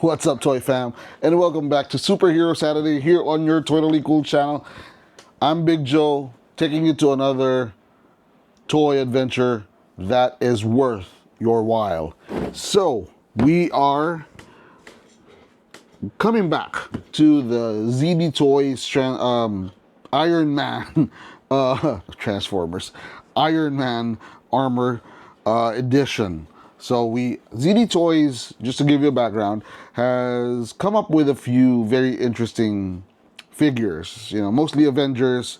What's up, Toy Fam? And welcome back to Superhero Saturday here on your Totally Cool channel. I'm Big Joe, taking you to another toy adventure that is worth your while. So, we are coming back to the ZD Toys Iron Man Transformers Iron Man Armor edition. So ZD Toys, just to give you a background, has come up with a few very interesting figures. You know, mostly Avengers,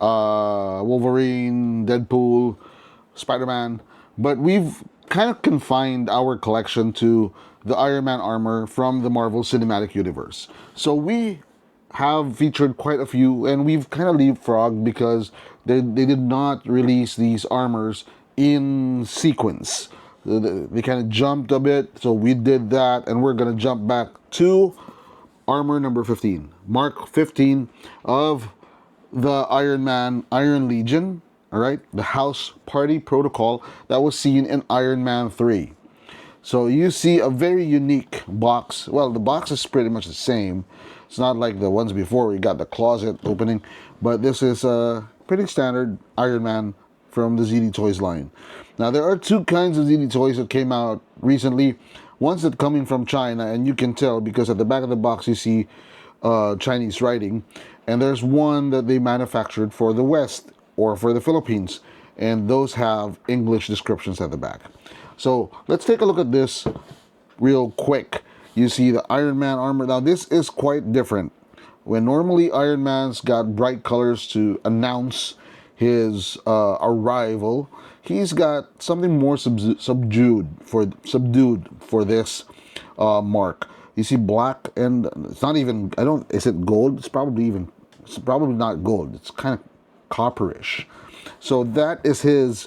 Wolverine, Deadpool, Spider-Man, but we've kind of confined our collection to the Iron Man armor from the Marvel Cinematic Universe. So we have featured quite a few, and we've kind of leapfrogged because they did not release these armors in sequence. They kind of jumped a bit, so we did that, and we're going to jump back to armor number 15. Mark 15 of the Iron Man Iron Legion, all right? The House Party Protocol that was seen in Iron Man 3. So you see a very unique box. Well, the box is pretty much the same. It's not like the ones before where you got the closet opening, but this is a pretty standard Iron Man from the ZD Toys line. Now, there are two kinds of ZD Toys that came out recently. One's that coming from China, and you can tell because at the back of the box you see Chinese writing. And there's one that they manufactured for the West or for the Philippines, and those have English descriptions at the back. So let's take a look at this real quick. You see the Iron Man armor. Now this is quite different. When normally Iron Man's got bright colors to announce his arrival, he's got something more subdued for this mark. You see black, and it's not even, is it gold? It's probably not gold. It's kind of copperish. So that is his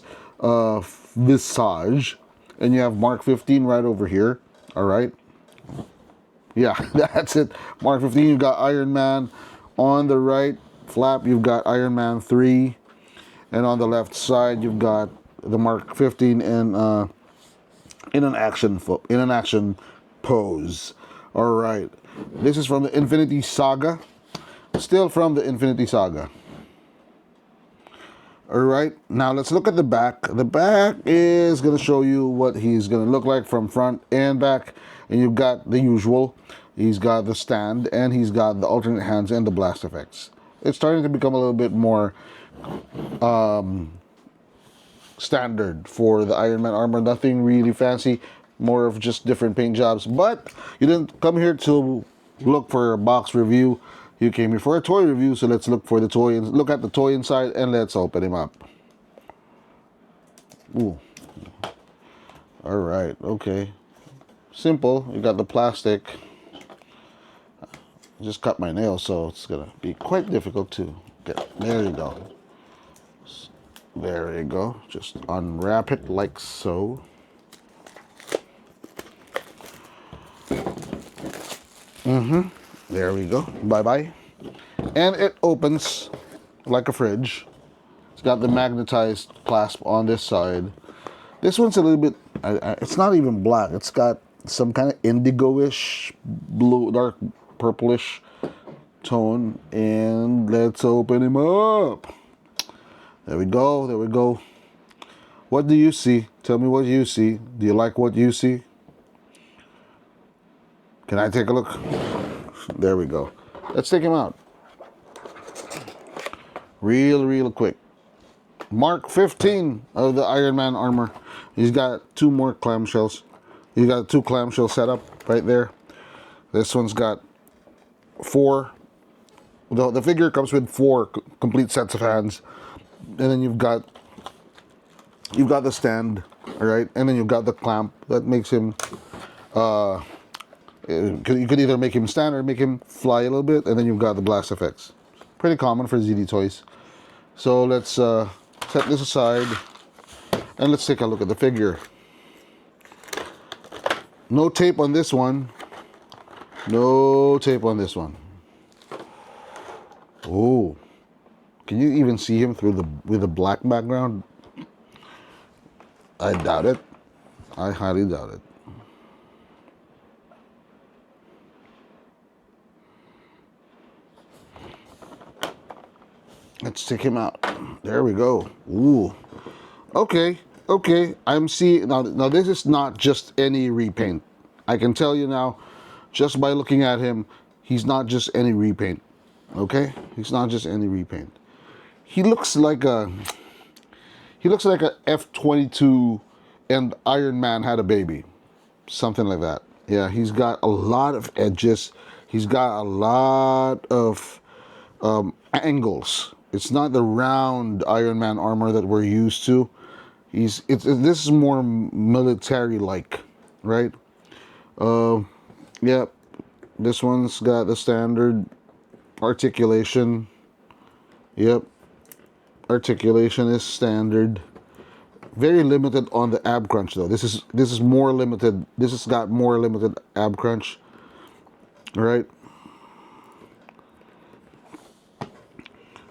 visage. And you have Mark 15 right over here. All right. Yeah, that's it. Mark 15, you've got Iron Man. On the right flap, you've got Iron Man 3. And on the left side, you've got the Mark 15 in an action pose. All right. This is from the Infinity Saga. Still from the Infinity Saga. All right. Now let's look at the back. The back is going to show you what he's going to look like from front and back. And you've got the usual. He's got the stand, and he's got the alternate hands and the blast effects. It's starting to become a little bit more standard for the Iron Man armor. Nothing really fancy, more of just different paint jobs. But you didn't come here to look for a box review. You came here for a toy review, so let's look for the toy and look at the toy inside, and let's open him up. Ooh. All right, okay. Simple. You got the plastic. I just cut my nail, so it's gonna be quite difficult to get. There you go. There you go. Just unwrap it like so. There we go. Bye-bye. And it opens like a fridge. It's got the magnetized clasp on this side. This one's a little bit, it's not even black. It's got some kind of indigo-ish, blue, dark purplish tone. And let's open him up. There we go. There we go. What do you see? Tell me what you see. Do you like what you see? Can I take a look? There we go. Let's take him out. Real quick. Mark 15 of the Iron Man armor. He's got two more clamshells. He's got two clamshell setup right there. This one's got four. The figure comes with four complete sets of hands. And then you've got the stand, all right? And then you've got the clamp that makes him you could either make him stand or make him fly a little bit, and then you've got the blast effects. Pretty common for ZD Toys. So let's set this aside, and let's take a look at the figure. No tape on this one. No tape on this one. Oh, can you even see him with the black background? I doubt it. I highly doubt it. Let's take him out. There we go. Ooh. Okay. Okay. I'm seeing now. Now this is not just any repaint. I can tell you now, just by looking at him, he's not just any repaint. Okay. He's not just any repaint. He looks like a. He looks like a F-22, and Iron Man had a baby. Something like that. Yeah. He's got a lot of edges. He's got a lot of angles. It's not the round Iron Man armor that we're used to. This is more military like, right? Yep. This one's got the standard articulation. Yep. Articulation is standard. Very limited on the ab crunch though. This is more limited. This has got more limited ab crunch. All right.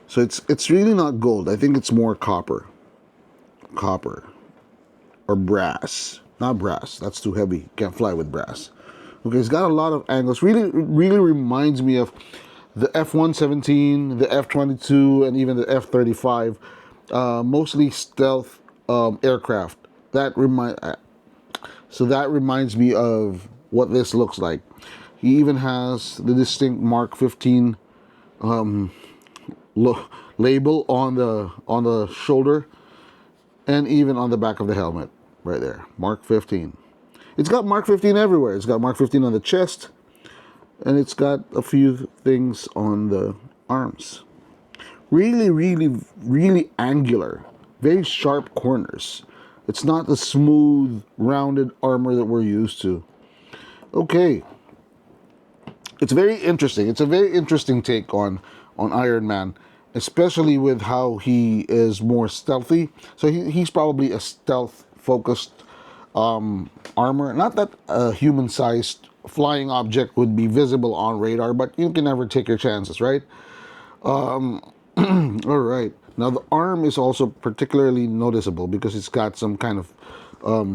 So it's really not gold. I think it's more copper. Copper. Or brass. Not brass. That's too heavy. Can't fly with brass. Okay, it's got a lot of angles. Really reminds me of the F-117, the F-22, and even the F-35. Mostly stealth aircraft. So that reminds me of what this looks like. He even has the distinct Mark 15 label on the shoulder, and even on the back of the helmet, right there, Mark 15. It's got Mark 15 everywhere. It's got Mark 15 on the chest, and it's got a few things on the arms. Really angular, very sharp corners. It's not the smooth, rounded armor that we're used to. Okay, it's very interesting. It's a very interesting take on Iron Man, especially with how he is more stealthy. So he's probably a stealth focused armor. Not that a human sized flying object would be visible on radar, but you can never take your chances, right? All right. Now the arm is also particularly noticeable because it's got some kind of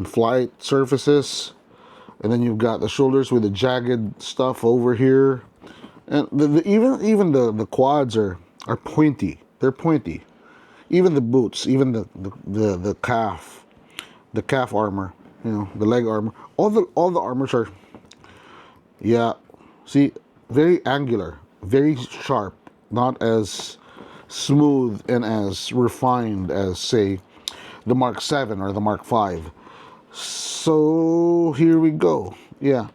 flight surfaces, and then you've got the shoulders with the jagged stuff over here, and even the quads are pointy. They're pointy. Even the boots, even the calf armor, the leg armor. All the armors are, yeah. See, very angular, very sharp, not as smooth and as refined as, say, the Mark 7 or the Mark 5. So here we go. Yeah.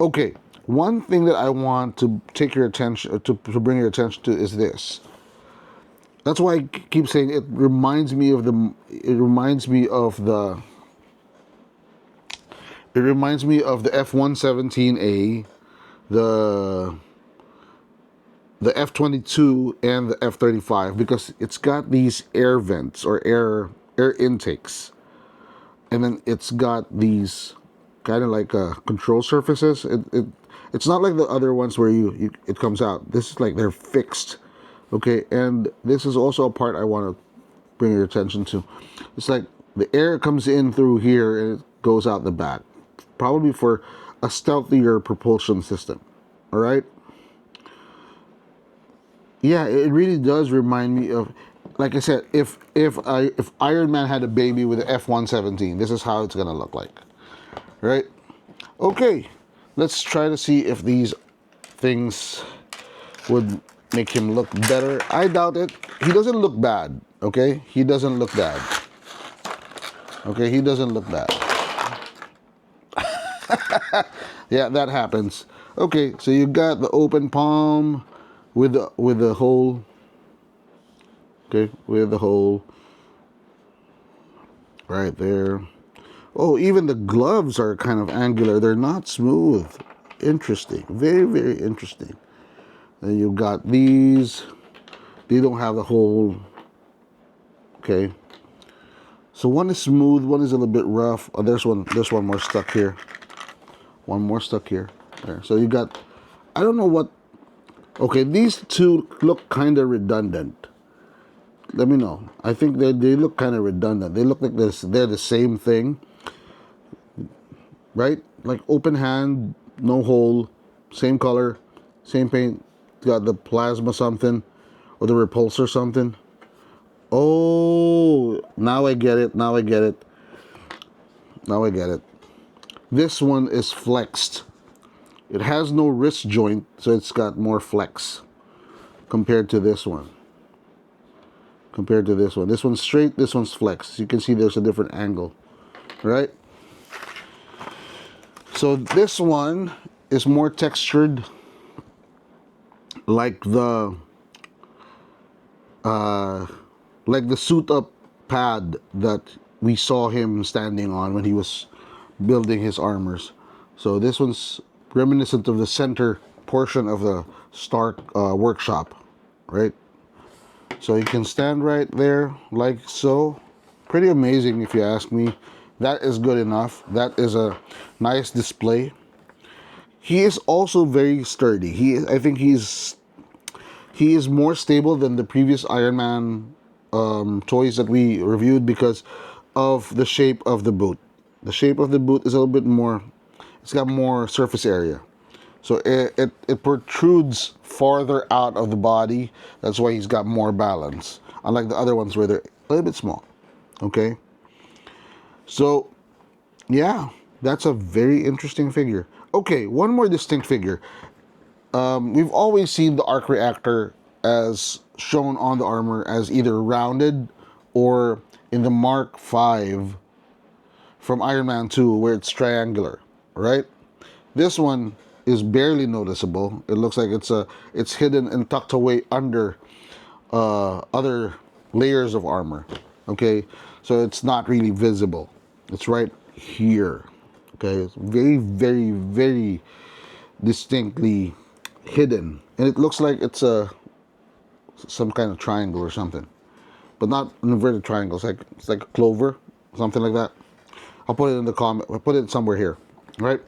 Okay. One thing that I want to take your attention to bring your attention to is this. That's why I keep saying it reminds me of the F-117A, the F-22, and the F-35, because it's got these air vents or air intakes, and then it's got these kind of like control surfaces. It's not like the other ones where it comes out. This is like they're fixed. Okay, and this is also a part I want to bring your attention to. It's like the air comes in through here and it goes out the back, probably for a stealthier propulsion system. All right. Yeah, it really does remind me of, like I said, if Iron Man had a baby with the F-117, this is how it's gonna look like, right? Okay, let's try to see if these things would make him look better. I doubt it. He doesn't look bad. Okay, he doesn't look bad. Okay, he doesn't look bad. Yeah, that happens. Okay, so you got the open palm with the hole. Okay, with the hole right there. Oh, even the gloves are kind of angular. They're not smooth. Interesting. Very interesting. Then you've got these. They don't have the hole. Okay. So one is smooth, one is a little bit rough. Oh, there's one more stuck here. One more stuck here. There. So you got, I don't know what. Okay, these two look kind of redundant. Let me know. I think they look kind of redundant. They look like they're the same thing. Right? Like open hand, no hole, same color, same paint. Got the plasma something or the repulsor something. Oh, now I get it. Now I get it. Now I get it. This one is flexed. It has no wrist joint, so it's got more flex compared to this one. Compared to this one. This one's straight, this one's flexed. You can see there's a different angle, right? So this one is more textured, like the suit up pad that we saw him standing on when he was building his armors. So this one's reminiscent of the center portion of the Stark workshop, right? So you can stand right there like so. Pretty amazing if you ask me. That is good enough. That is a nice display. He is also very sturdy. I think he is more stable than the previous Iron Man toys that we reviewed because of the shape of the boot. The shape of the boot is a little bit more, it's got more surface area. So it protrudes farther out of the body. That's why he's got more balance. Unlike the other ones where they're a little bit small. Okay? So, yeah, that's a very interesting figure. Okay, one more distinct figure. We've always seen the arc reactor as shown on the armor as either rounded or in the Mark V from Iron Man 2 where it's triangular, right? This one is barely noticeable. It looks like it's hidden and tucked away under other layers of armor. Okay, so it's not really visible. It's right here. Okay, it's very, very, very distinctly hidden, and it looks like it's some kind of triangle or something, but not an inverted triangle. It's like a clover, something like that. I'll put it in the comment. I'll put it somewhere here, right?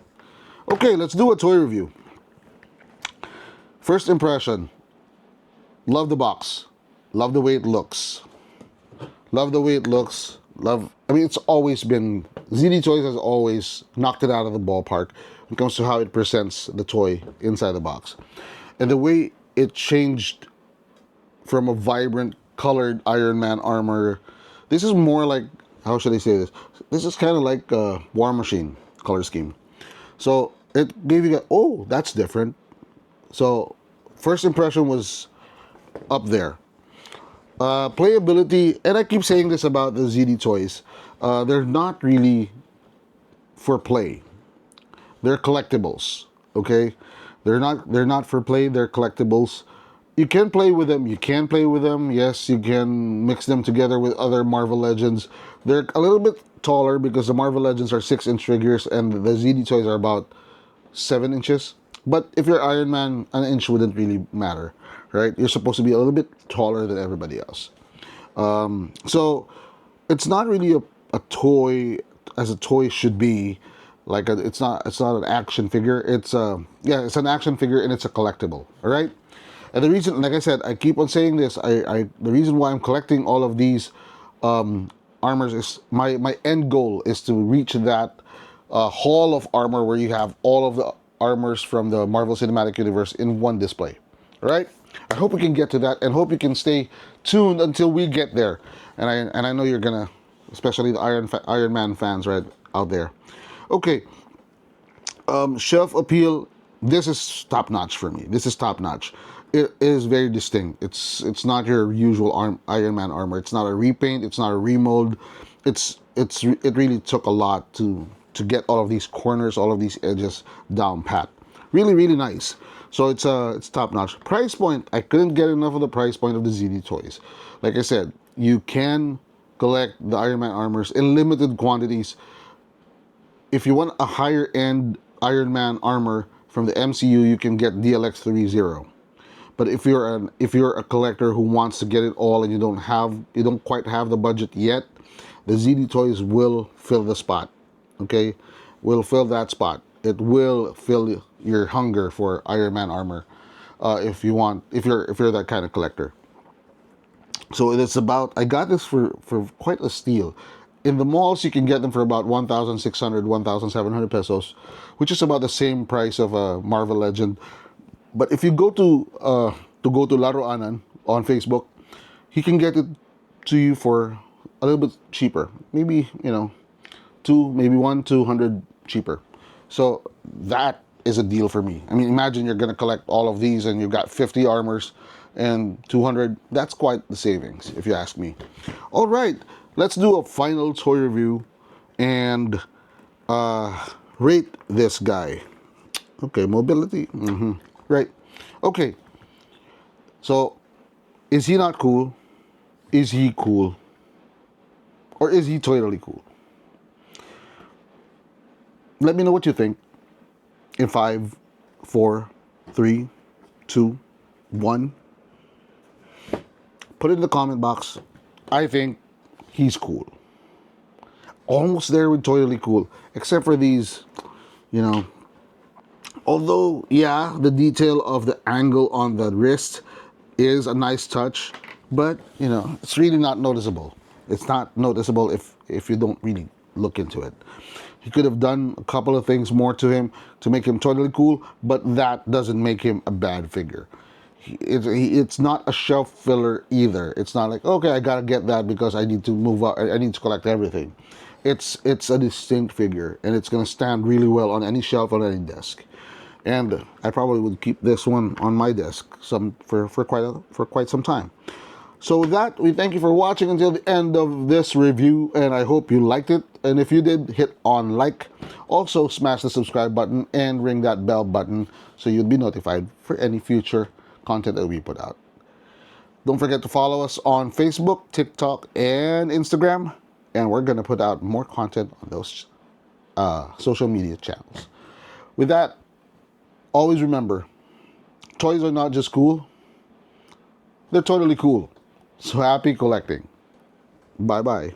Okay, let's do a toy review. First impression. Love the box. Love the way it looks. Love the way it looks. I mean, it's always been, ZD Toys has always knocked it out of the ballpark when it comes to how it presents the toy inside the box. And the way it changed from a vibrant colored Iron Man armor, this is more like, how should I say this? This is kind of like a War Machine color scheme. So it gave you oh, that's different. So first impression was up there. Playability, and I keep saying this about the ZD toys, they're not really for play. They're collectibles, okay? They're not for play, they're collectibles. You can play with them, you can play with them. Yes, you can mix them together with other Marvel Legends. They're a little bit taller because the Marvel Legends are 6-inch figures and the ZD toys are about 7 inches. But if you're Iron Man, an inch wouldn't really matter, right? You're supposed to be a little bit taller than everybody else. So it's not really a toy as a toy should be. Like it's not an action figure. It's it's an action figure and it's a collectible. All right. And the reason, like I said, I keep on saying this. The reason why I'm collecting all of these armors is my end goal is to reach that hall of armor where you have all of the armors from the Marvel Cinematic Universe in one display. All right. I hope we can get to that, and hope you can stay tuned until we get there. And I know you're gonna, especially the Iron Man fans right out there. Okay, shelf appeal. This is top notch for me. This is top notch. It is very distinct. It's not your usual Iron Man armor. It's not a repaint. It's not a remold. It really took a lot to get all of these corners, all of these edges down pat. Really, really nice. So it's top notch. Price point. I couldn't get enough of the price point of the ZD toys. Like I said, you can collect the Iron Man armors in limited quantities. If you want a higher end Iron Man armor from the MCU, you can get DLX-30. But if you're a collector who wants to get it all and you don't quite have the budget yet, the ZD toys will fill the spot. Okay, will fill that spot. It will fill your hunger for Iron Man armor if you're that kind of collector. So it's about, I got this for quite a steal. In the malls, you can get them for about 1,600, 1,700 pesos, which is about the same price of a Marvel Legend. But if you go to Laruanan on Facebook, you can get it to you for a little bit cheaper. Maybe, maybe 200 cheaper. So that is a deal for me. I mean, imagine you're going to collect all of these and you've got 50 armors and 200. That's quite the savings, if you ask me. All right, let's do a final toy review and rate this guy. Okay, mobility. Right. Okay, so is he not cool? Is he cool? Or is he totally cool? Let me know what you think in 5, 4, 3, 2, 1. Put it in the comment box. I think he's cool. Almost there with totally cool. Except for these, although, yeah, the detail of the angle on the wrist is a nice touch, but, it's really not noticeable. It's not noticeable if you don't really look into it. He could have done a couple of things more to him to make him totally cool, but that doesn't make him a bad figure. It's not a shelf filler either. It's not like, okay, I gotta get that because I need to move out. I need to collect everything. It's a distinct figure, and it's gonna stand really well on any shelf, on any desk. And I probably would keep this one on my desk for quite some time. So with that, we thank you for watching until the end of this review, and I hope you liked it. And if you did, hit on like. Also, smash the subscribe button and ring that bell button so you'll be notified for any future content that we put out. Don't forget to follow us on Facebook, TikTok, and Instagram. And we're going to put out more content on those social media channels. With that, always remember, toys are not just cool, they're totally cool. So happy collecting. Bye-bye.